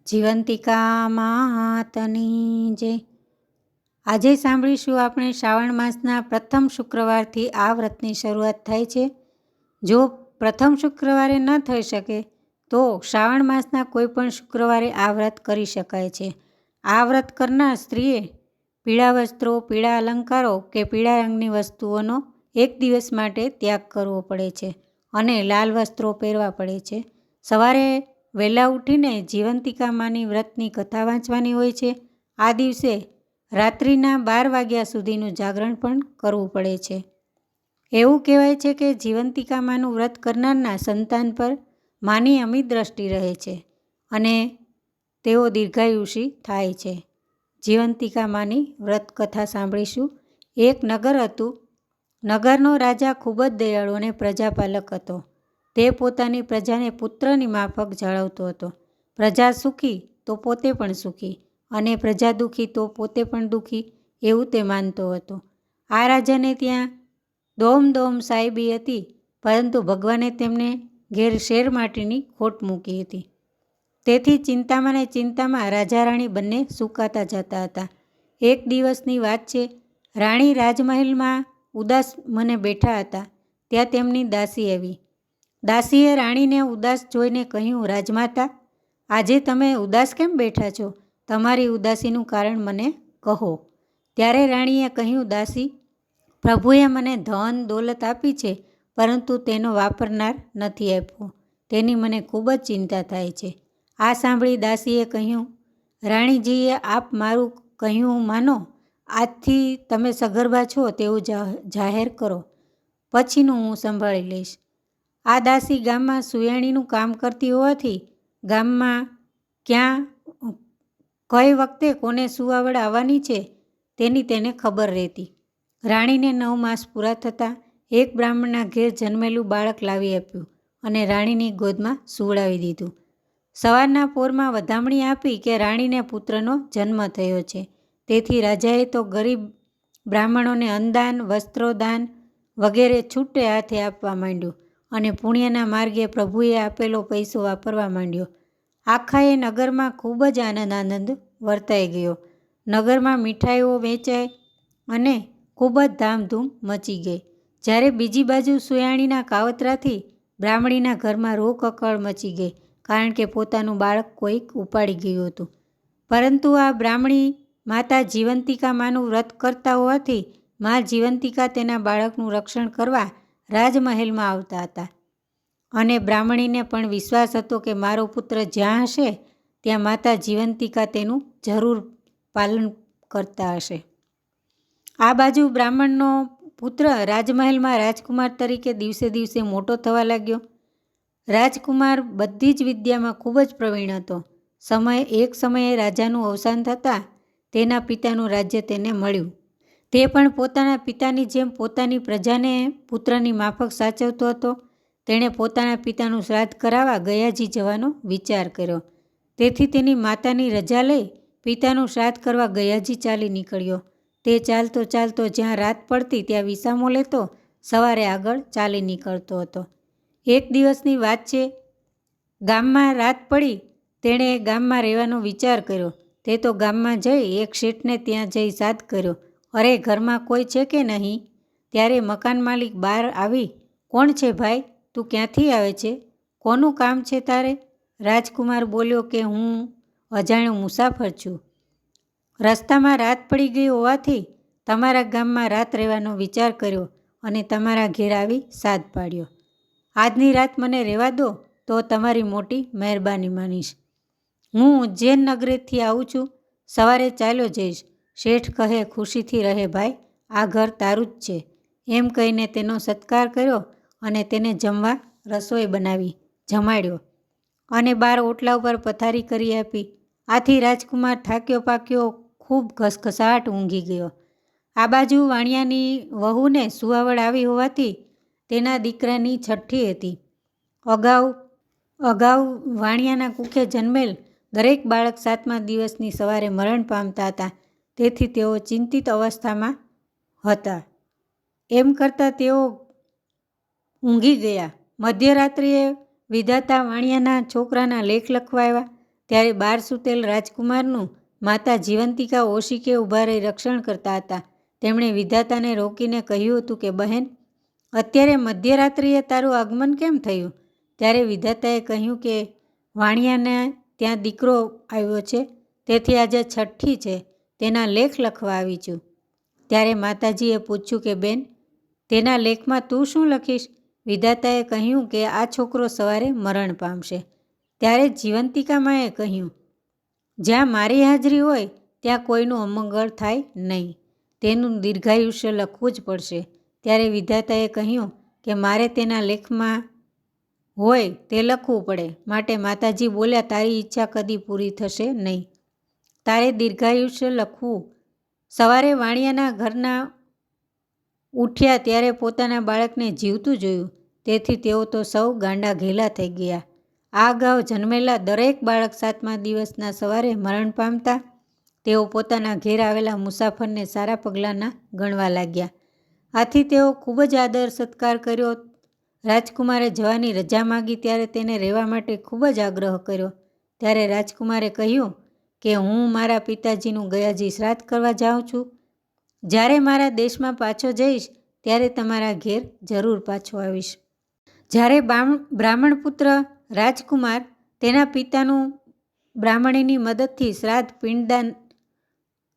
જીવંતિકા માતની જય. આજે સાંભળીશું આપણે શ્રાવણ માસના પ્રથમ શુક્રવારથી આ વ્રતની શરૂઆત થાય છે. જો પ્રથમ શુક્રવારે ન થઈ શકે તો શ્રાવણ માસના કોઈ પણ શુક્રવારે આ વ્રત કરી શકાય છે. આ વ્રત કરનાર સ્ત્રીએ પીળા વસ્ત્રો, પીળા અલંકારો કે પીળા રંગની વસ્તુઓનો એક દિવસ માટે ત્યાગ કરવો પડે છે અને લાલ વસ્ત્રો પહેરવા પડે છે. સવારે વહેલા ઉઠીને જીવંતિકા માની વ્રતની કથા વાંચવાની હોય છે. આ દિવસે રાત્રિના 12 વાગ્યા સુધીનું જાગરણ પણ કરવું પડે છે. એવું કહેવાય છે કે જીવંતિકા માનું વ્રત કરનારના સંતાન પર માની અમિત દ્રષ્ટિ રહે છે અને તેઓ દીર્ઘાયુષી થાય છે. જીવંતિકા માની વ્રત કથા સાંભળીશું. એક નગર હતું. નગરનો રાજા ખૂબ જ દયાળુ અને પ્રજાપાલક હતો. તે પોતાની પ્રજાને પુત્રની માફક જાળવતો હતો. પ્રજા સુખી તો પોતે પણ સુખી અને પ્રજા દુઃખી તો પોતે પણ દુઃખી એવું તે માનતો હતો. આ રાજાને ત્યાં દોમ સાહેબી હતી, પરંતુ ભગવાને તેમને ઘેર શેર માટીની ખોટ મૂકી હતી. તેથી ચિંતામાં ને ચિંતામાં રાજા રાણી બંને સુકાતા જતા હતા. એક દિવસની વાત છે. રાણી રાજમહેલમાં ઉદાસ મને બેઠા હતા. ત્યાં તેમની દાસી આવી. દાસીએ રાણીને ઉદાસ જોઈને કહ્યું, રાજમાતા, આજે તમે ઉદાસ કેમ બેઠા છો? તમારી ઉદાસીનું કારણ મને કહો. ત્યારે રાણીએ કહ્યું, દાસી, પ્રભુએ મને ધન દોલત આપી છે, પરંતુ તેનો વાપરનાર નથી આપ્યો. તેની મને ખૂબ જ ચિંતા થાય છે. આ સાંભળી દાસીએ કહ્યું, રાણીજીએ આપ મારું કહ્યું માનો. આજથી તમે સગર્ભા છો તેવું જાહેર કરો, પછીનું હું સંભાળી લઈશ. આ દાસી ગામમાં સુયાણીનું કામ કરતી હોવાથી ગામમાં ક્યાં કઈ વખતે કોને સુવાવડ આવવાની છે તેની તેને ખબર રહેતી. રાણીને 9 માસ પૂરા થતાં એક બ્રાહ્મણના ઘેર જન્મેલું બાળક લાવી આપ્યું અને રાણીની ગોદમાં સુવડાવી દીધું. સવારના પોરમાં વધામણી આપી કે રાણીને પુત્રનો જન્મ થયો છે. તેથી રાજાએ તો ગરીબ બ્રાહ્મણોને અન્નદાન, વસ્ત્રોદાન વગેરે છૂટે હાથે આપવા માંડ્યું અને પુણ્યના માર્ગે પ્રભુએ આપેલો પૈસો વાપરવા માંડ્યો. આખા એ નગરમાં ખૂબ જ આનંદ વર્તાઈ ગયો. નગરમાં મીઠાઈઓ વેચાઈ અને ખૂબ જ ધામધૂમ મચી ગઈ. જ્યારે બીજી બાજુ સુયાણીના કાવતરાથી બ્રાહ્મણીના ઘરમાં રોકકળ મચી ગઈ, કારણ કે પોતાનું બાળક કોઈક ઉપાડી ગયું હતું. પરંતુ આ બ્રાહ્મણી માતા જીવંતિકા માનું વ્રત કરતા હોવાથી મા જીવંતિકા તેના બાળકનું રક્ષણ કરવા રાજમહેલમાં આવતા હતા અને બ્રાહ્મણીને પણ વિશ્વાસ હતો કે મારો પુત્ર જ્યાં હશે ત્યાં માતા જીવંતિકા તેનું જરૂર પાલન કરતા હશે. આ બાજુ બ્રાહ્મણનો પુત્ર રાજમહેલમાં રાજકુમાર તરીકે દિવસે દિવસે મોટો થવા લાગ્યો. રાજકુમાર બધી જ વિદ્યામાં ખૂબ જ પ્રવીણ હતો. એક સમયે રાજાનું અવસાન થતાં તેના પિતાનું રાજ્ય તેને મળ્યું. તે પણ પોતાના પિતાની જેમ પોતાની પ્રજાને પુત્રની માફક સાચવતો હતો. તેણે પોતાના પિતાનું શ્રાદ્ધ કરાવવા ગયાજી જવાનો વિચાર કર્યો. તેથી તેની માતાની રજા લઈ પિતાનું શ્રાદ્ધ કરવા ગયાજી ચાલી નીકળ્યો. તે ચાલતો ચાલતો જ્યાં રાત પડતી ત્યાં વિસામો લેતો સવારે આગળ ચાલી નીકળતો હતો. એક દિવસની વાત છે. ગામમાં રાત પડી. તેણે ગામમાં રહેવાનો વિચાર કર્યો. તે તો ગામમાં જઈ એક શેઠને ત્યાં જઈ સાદ કર્યો. અરે, ઘરમાં કોઈ છે કે નહીં? ત્યારે મકાન માલિક બહાર આવી, કોણ છે ભાઈ? તું ક્યાંથી આવે છે? કોનું કામ છે તારે? રાજકુમાર બોલ્યો કે હું અજાણ્યો મુસાફર છું. રસ્તામાં રાત પડી ગઈ હોવાથી તમારા ગામમાં રાત રહેવાનો વિચાર કર્યો અને તમારા ઘેર આવી સાદ પાડ્યો. આજની રાત મને રહેવા દો તો તમારી મોટી મહેરબાની માનીશ. હું ઉજ્જૈન નગરેથી આવું છું. સવારે ચાલ્યો જઈશ. શેઠ કહે, ખુશીથી રહે ભાઈ, આ ઘર તારું જ છે. એમ કહીને તેનો સત્કાર કર્યો અને તેને જમવા રસોઈ બનાવી જમાડ્યો અને 12 ઓટલા ઉપર પથારી કરી આપી. આથી રાજકુમાર થાક્યો પાક્યો ખૂબ ઘસઘસાટ ઊંઘી ગયો. આ બાજુ વાણિયાની વહુને સુવાવડ આવી હોવાથી તેના દીકરાની છઠ્ઠી હતી. અગાઉ વાણિયાના કુખે જન્મેલ દરેક બાળક 7મા દિવસની સવારે મરણ પામતા હતા. તેથી તેઓ ચિંતિત અવસ્થામાં હતા. એમ કરતાં તેઓ ઊંઘી ગયા. મધ્યરાત્રિએ વિધાતા વાણિયાના છોકરાના લેખ લખવા આવ્યા. ત્યારે બહાર સૂતેલ રાજકુમારનું માતા જીવંતિકા ઓશિકે ઊભા રહી રક્ષણ કરતા હતા. તેમણે વિધાતાને રોકીને કહ્યું હતું કે બહેન, અત્યારે મધ્યરાત્રિએ તારું આગમન કેમ થયું? ત્યારે વિધાતાએ કહ્યું કે વાણિયાને ત્યાં દીકરો આવ્યો છે, તેથી આજે છઠ્ઠી છે, તેના લેખ લખવા આવી છું. ત્યારે માતાજીએ પૂછ્યું કે બેન, તેના લેખમાં તું શું લખીશ? વિધાતાએ કહ્યું કે આ છોકરો સવારે મરણ પામશે. ત્યારે જીવંતિકા માએ કહ્યું, જ્યાં મારી હાજરી હોય ત્યાં કોઈનું અમંગળ થાય નહીં, તેનું દીર્ઘાયુષ્ય લખવું જ પડશે. ત્યારે વિધાતાએ કહ્યું કે મારે તેના લેખમાં હોય તે લખવું પડે, માટે માતાજી બોલ્યા, તારી ઈચ્છા કદી પૂરી થશે નહીં, તારે દીર્ઘાયુષ્ય લખવું. સવારે વાણિયાના ઘરના ઉઠ્યા ત્યારે પોતાના બાળકને જીવતું જોયું, તેથી તેઓ તો સૌ ગાંડા ઘેલા થઈ ગયા. આ અગાઉ જન્મેલા દરેક બાળક 7મા દિવસના સવારે મરણ પામતા. તેઓ પોતાના ઘેર આવેલા મુસાફરને સારા પગલાંના ગણવા લાગ્યા. આથી તેઓ ખૂબ જ આદર સત્કાર કર્યો. રાજકુમારે જવાની રજા માગી ત્યારે તેને રહેવા માટે ખૂબ જ આગ્રહ કર્યો. ત્યારે રાજકુમારે કહ્યું કે હું મારા પિતાજીનું ગયાજી શ્રાદ્ધ કરવા જાઉં છું. જ્યારે મારા દેશમાં પાછો જઈશ ત્યારે તમારા ઘેર જરૂર પાછો આવીશ. જ્યારે બ્રાહ્મણ પુત્ર રાજકુમાર તેના પિતાનું બ્રાહ્મણીની મદદથી શ્રાદ્ધ પિંડદાન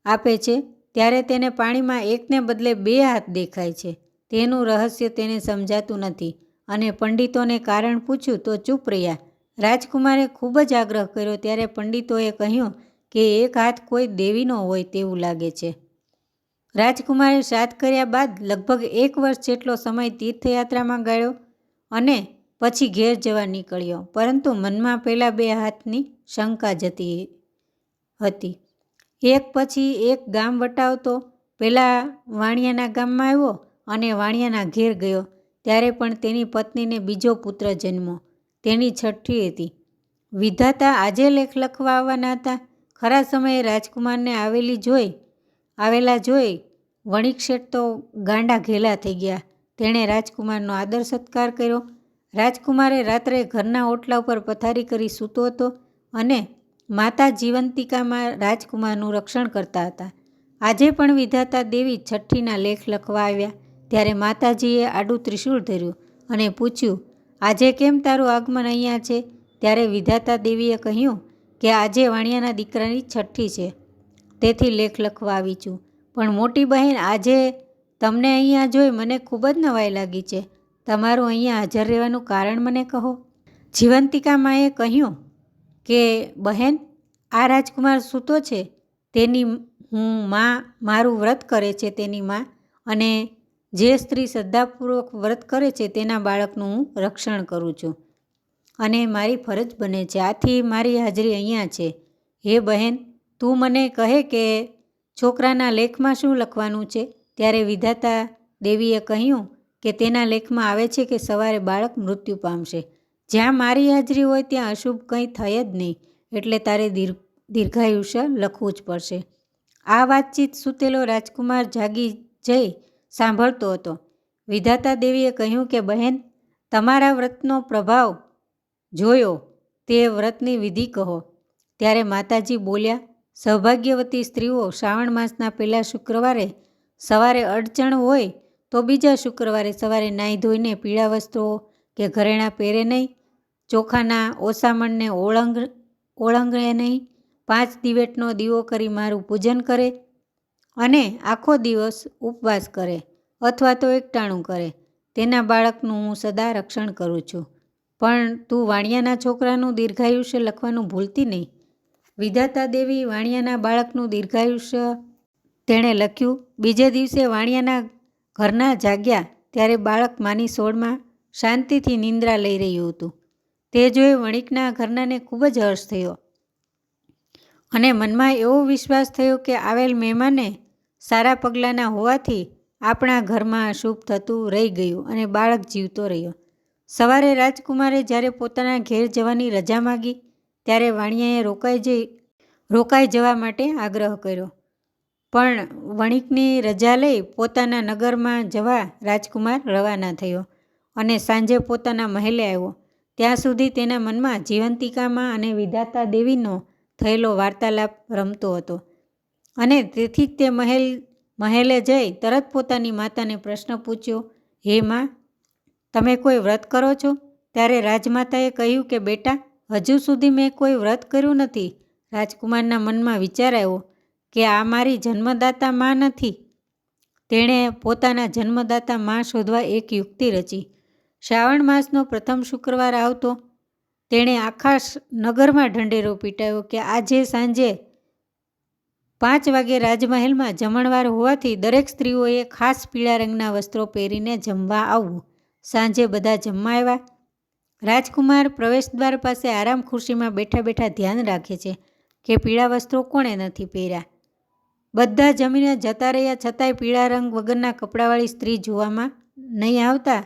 આપે છે, ત્યારે તેને પાણીમાં એકને બદલે 2 હાથ દેખાય છે. તેનું રહસ્ય તેને સમજાતું નથી અને પંડિતોને કારણ પૂછ્યું તો ચૂપ રહ્યા. રાજકુમારે ખૂબ જ આગ્રહ કર્યો ત્યારે પંડિતોએ કહ્યું કે એક હાથ કોઈ દેવીનો હોય તેવું લાગે છે. રાજકુમારે શ્રાદ્ધ કર્યા બાદ લગભગ 1 વર્ષ જેટલો સમય તીર્થયાત્રામાં ગાળ્યો અને પછી ઘેર જવા નીકળ્યો, પરંતુ મનમાં પેલા 2 હાથની શંકા જતી હતી. એક પછી એક ગામ વટાવતો પેલા વાણિયાના ગામમાં આવ્યો અને વાણિયાના ઘેર ગયો ત્યારે પણ તેની પત્નીને બીજો પુત્ર જન્મ્યો. તેની છઠ્ઠી હતી. વિધાતા આજે લેખ લખવા આવવાના હતા. ખરા સમયે રાજકુમારને આવેલા જોઈ વણિક શેઠ તો ગાંડા ઘેલા થઈ ગયા. તેણે રાજકુમારનો આદર સત્કાર કર્યો. રાજકુમારે રાત્રે ઘરના ઓટલા ઉપર પથારી કરી સૂતો હતો અને માતા જીવંતિકામાં રાજકુમારનું રક્ષણ કરતા હતા. આજે પણ વિધાતા દેવી છઠ્ઠીના લેખ લખવા આવ્યા ત્યારે માતાજીએ આડું ત્રિશૂળ ધર્યું અને પૂછ્યું, આજે કેમ તારું આગમન અહીંયા છે? ત્યારે વિધાતા દેવીએ કહ્યું કે આજે વાણિયાના દીકરાની છઠ્ઠી છે, તેથી લેખ લખવા આવી છું. પણ મોટી બહેન, આજે તમને અહીંયા જોઈ મને ખૂબ જ નવાઈ લાગી છે. તમારું અહીંયા હાજર રહેવાનું કારણ મને કહો. જીવંતિકા માએ કહ્યું કે બહેન, આ રાજકુમાર સૂતો છે તેની હું મારું વ્રત કરે છે તેની માં, અને જે સ્ત્રી શ્રદ્ધાપૂર્વક વ્રત કરે છે તેના બાળકનું હું રક્ષણ કરું છું અને મારી ફરજ બને છે. આથી મારી હાજરી અહીંયા છે. હે બહેન, તું મને કહે કે છોકરાના લેખમાં શું લખવાનું છે? ત્યારે વિધાતા દેવીએ કહ્યું કે તેના લેખમાં આવે છે કે સવારે બાળક મૃત્યુ પામશે. જ્યાં મારી હાજરી હોય ત્યાં અશુભ કંઈ થાય જ નહીં, એટલે તારે દીર્ઘાયુષ્ય લખવું જ પડશે. આ વાતચીત સૂતેલો રાજકુમાર જાગી જઈ સાંભળતો હતો. વિધાતા દેવીએ કહ્યું કે બહેન, તમારા વ્રતનો પ્રભાવ જોયો, તે વ્રતની વિધિ કહો. ત્યારે માતાજી બોલ્યા, સૌભાગ્યવતી સ્ત્રીઓ શ્રાવણ માસના પહેલા શુક્રવારે સવારે અડચણ હોય તો બીજા શુક્રવારે સવારે નાહી ધોઈને પીળા વસ્ત્રો કે ઘરેણાં પહેરે નહીં, ચોખાના ઓસામણને ઓળંગે નહીં, 5 દિવેટનો દીવો કરી મારું પૂજન કરે અને આખો દિવસ ઉપવાસ કરે અથવા તો એકટાણું કરે. તેના બાળકનું હું સદા રક્ષણ કરું છું. પણ તું વાણિયાના છોકરાનું દીર્ઘાયુષ્ય લખવાનું ભૂલતી નહીં. વિધાતા દેવી વાણિયાના બાળકનું દીર્ઘાયુષ્ય તેણે લખ્યું. બીજે દિવસે વાણિયાના ઘરના જાગ્યા ત્યારે બાળક માની સોળમાં શાંતિથી નિંદ્રા લઈ રહ્યું હતું. તે જોઈ વણિકના ઘરનાને ખૂબ જ હર્ષ થયો અને મનમાં એવો વિશ્વાસ થયો કે આવેલ મહેમાને સારા પગલાંના હોવાથી આપણા ઘરમાં શુભ થતું રહી ગયું અને બાળક જીવતો રહ્યો. સવારે રાજકુમારે જ્યારે પોતાના ઘેર જવાની રજા માગી ત્યારે વાણિયાએ રોકાઈ જવા માટે આગ્રહ કર્યો, પણ વણિકની રજા લઈ પોતાના નગરમાં જવા રાજકુમાર રવાના થયો અને સાંજે પોતાના મહેલે આવ્યો. ત્યાં સુધી તેના મનમાં જીવંતિકામાં અને વિધાતા દેવીનો થયેલો વાર્તાલાપ રમતો હતો અને તેથી જ તે મહેલે જઈ તરત પોતાની માતાને પ્રશ્ન પૂછ્યો, હે માં, તમે કોઈ વ્રત કરો છો? ત્યારે રાજમાતાએ કહ્યું કે બેટા, હજુ સુધી મેં કોઈ વ્રત કર્યું નથી. રાજકુમારના મનમાં વિચાર આવ્યો કે આ મારી જન્મદાતા માં નથી. તેણે પોતાના જન્મદાતા માં શોધવા એક યુક્તિ રચી. શ્રાવણ માસનો પ્રથમ શુક્રવાર આવતો તેણે આખા નગરમાં ઢંઢેરો પીટાયો કે આજે સાંજે 5 વાગે રાજમહેલમાં જમણવાર હોવાથી દરેક સ્ત્રીઓએ ખાસ પીળા રંગના વસ્ત્રો પહેરીને જમવા આવવું. સાંજે બધા જમવા આવ્યા. રાજકુમાર પ્રવેશદ્વાર પાસે આરામ ખુરશીમાં બેઠા બેઠા ધ્યાન રાખે છે કે પીળા વસ્ત્રો કોણે નથી પહેર્યા. બધા જમીને જતા રહ્યા છતાંય પીળા રંગ વગરના કપડાવાળી સ્ત્રી જોવામાં નહીં આવતા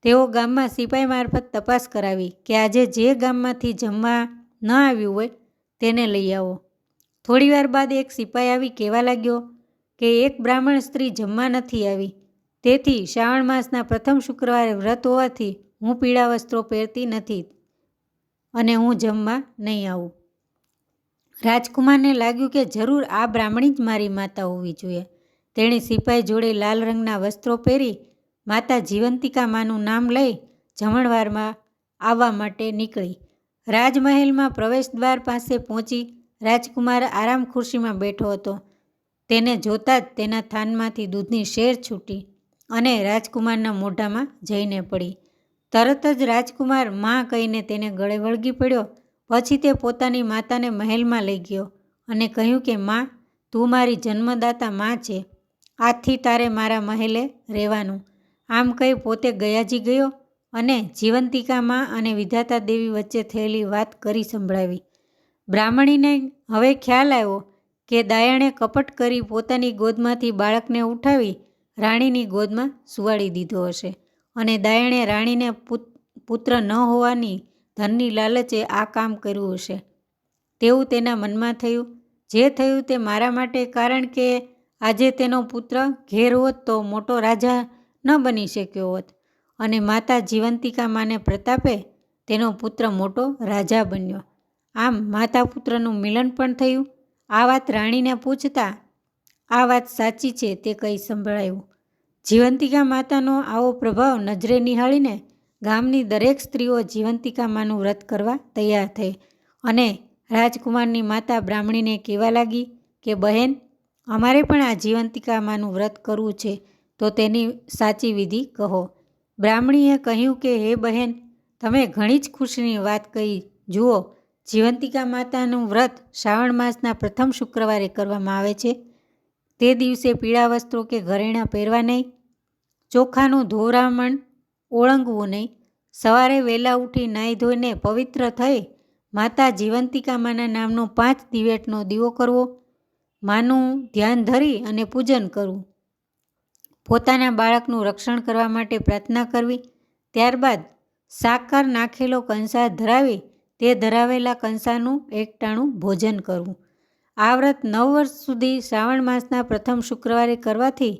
તેઓ ગામમાં સિપાઈ મારફત તપાસ કરાવી કે આજે જે ગામમાંથી જમવા ન આવ્યું હોય તેને લઈ આવો. થોડીવાર બાદ એક સિપાઈ આવી કહેવા લાગ્યો કે એક બ્રાહ્મણ સ્ત્રી જમવા નથી આવી, તેથી શ્રાવણ માસના પ્રથમ શુક્રવારે વ્રત હોવાથી હું પીળા વસ્ત્રો પહેરતી નથી અને હું જમવા નહીં આવું. રાજકુમારને લાગ્યું કે જરૂર આ બ્રાહ્મણી જ મારી માતા હોવી જોઈએ. તેણે સિપાઈ જોડે લાલ રંગના વસ્ત્રો પહેરી માતા જીવંતિકા માનું નામ લઈ જમણવારમાં આવવા માટે નીકળી. રાજમહેલમાં પ્રવેશદ્વાર પાસે પહોંચી રાજકુમાર આરામ ખુરશીમાં બેઠો હતો. તેને જોતાં જ તેના થાનમાંથી દૂધની શેર છૂટી અને રાજકુમારના મોઢામાં જઈને પડી. તરત જ રાજકુમાર માં કહીને તેને ગળે વળગી પડ્યો. પછી તે પોતાની માતાને મહેલમાં લઈ ગયો અને કહ્યું કે માં, તું મારી જન્મદાતા માં છે. આજથી તારે મારા મહેલે રહેવાનું. આમ કહી પોતે ગયાજી ગયો અને જીવંતિકા માં અને વિધાતા દેવી વચ્ચે થયેલી વાત કરી સંભળાવી. બ્રાહ્મણીને હવે ખ્યાલ આવ્યો કે દાયણે કપટ કરી પોતાની ગોદમાંથી બાળકને ઉઠાવી રાણીની ગોદમાં સુવાડી દીધો હશે અને દાયણે રાણીને પુત્ર ન હોવાની ધનની લાલચે આ કામ કર્યું હશે તેવું તેના મનમાં થયું. જે થયું તે મારા માટે, કારણ કે આજે તેનો પુત્ર ઘેર હોત તો મોટો રાજા ન બની શક્યો હોત અને માતા જીવંતિકા માને પ્રતાપે તેનો પુત્ર મોટો રાજા બન્યો. આમ માતા પુત્રનું મિલન પણ થયું. આ વાત રાણીને પૂછતા આ વાત સાચી છે તે કહી સંભળાયું. જીવંતિકા માતાનો આવો પ્રભાવ નજરે નિહાળીને ગામની દરેક સ્ત્રીઓ જીવંતિકા માનું વ્રત કરવા તૈયાર થઈ અને રાજકુમારની માતા બ્રાહ્મણીને કહેવા લાગી કે બહેન, અમારે પણ આ જીવંતિકા માનું વ્રત કરવું છે તો તેની સાચી વિધિ કહો. બ્રાહ્મણીએ કહ્યું કે હે બહેન, તમે ઘણી જ ખુશીની વાત કહી. જુઓ, જીવંતિકા માતાનું વ્રત શ્રાવણ માસના પ્રથમ શુક્રવારે કરવામાં આવે છે. તે દિવસે પીળા વસ્ત્રો કે ઘરેણાં પહેરવા નહીં, ચોખાનું ધોરામણ ઓળંગવું નહીં, સવારે વહેલા ઉઠી નાહી ધોઈને પવિત્ર થઈ માતા જીવંતિકા માના નામનો 5 દિવેટનો દીવો કરવો, માનું ધ્યાન ધરી અને પૂજન કરવું, પોતાના બાળકનું રક્ષણ કરવા માટે પ્રાર્થના કરવી, ત્યારબાદ સાકર નાખેલો કંસાર ધરાવી તે ધરાવેલા કંસારનું એકટાણું ભોજન કરવું. આ વ્રત 9 વર્ષ સુધી શ્રાવણ માસના પ્રથમ શુક્રવારે કરવાથી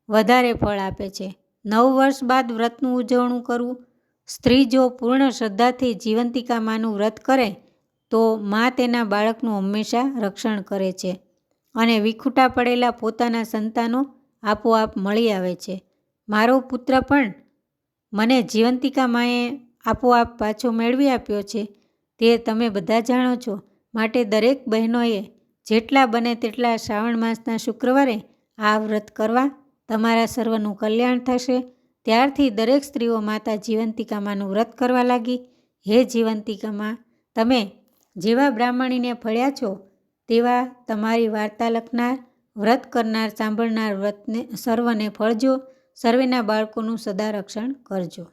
વધારે ફળ આપે છે. 9 વર્ષ બાદ વ્રતનું ઉજવણું કરવું. સ્ત્રી જો પૂર્ણ શ્રદ્ધાથી જીવંતિકા માનું વ્રત કરે તો માં તેના બાળકનું હંમેશા રક્ષણ કરે છે અને વિખૂટા પડેલા પોતાના સંતાનો આપોઆપ મળી આવે છે. મારો પુત્ર પણ મને જીવંતિકા માએ આપોઆપ પાછો મેળવી આપ્યો છે તે તમે બધા જાણો છો. માટે દરેક બહેનોએ જેટલા બને તેટલા શ્રાવણ માસના શુક્રવારે આ વ્રત કરવા. તમારા સર્વનું કલ્યાણ થશે. ત્યારથી દરેક સ્ત્રીઓ માતા જીવંતિકા માનું વ્રત કરવા લાગી. હે જીવંતિકા માં, તમે જેવા બ્રાહ્મણીને ફળ્યા છો તેવા તમારી વાર્તા લખનાર, વ્રત કરનાર, સાંભળનાર વ્રતને સર્વને ફળજો. સર્વેના બાળકોનું સદા રક્ષણ કરજો.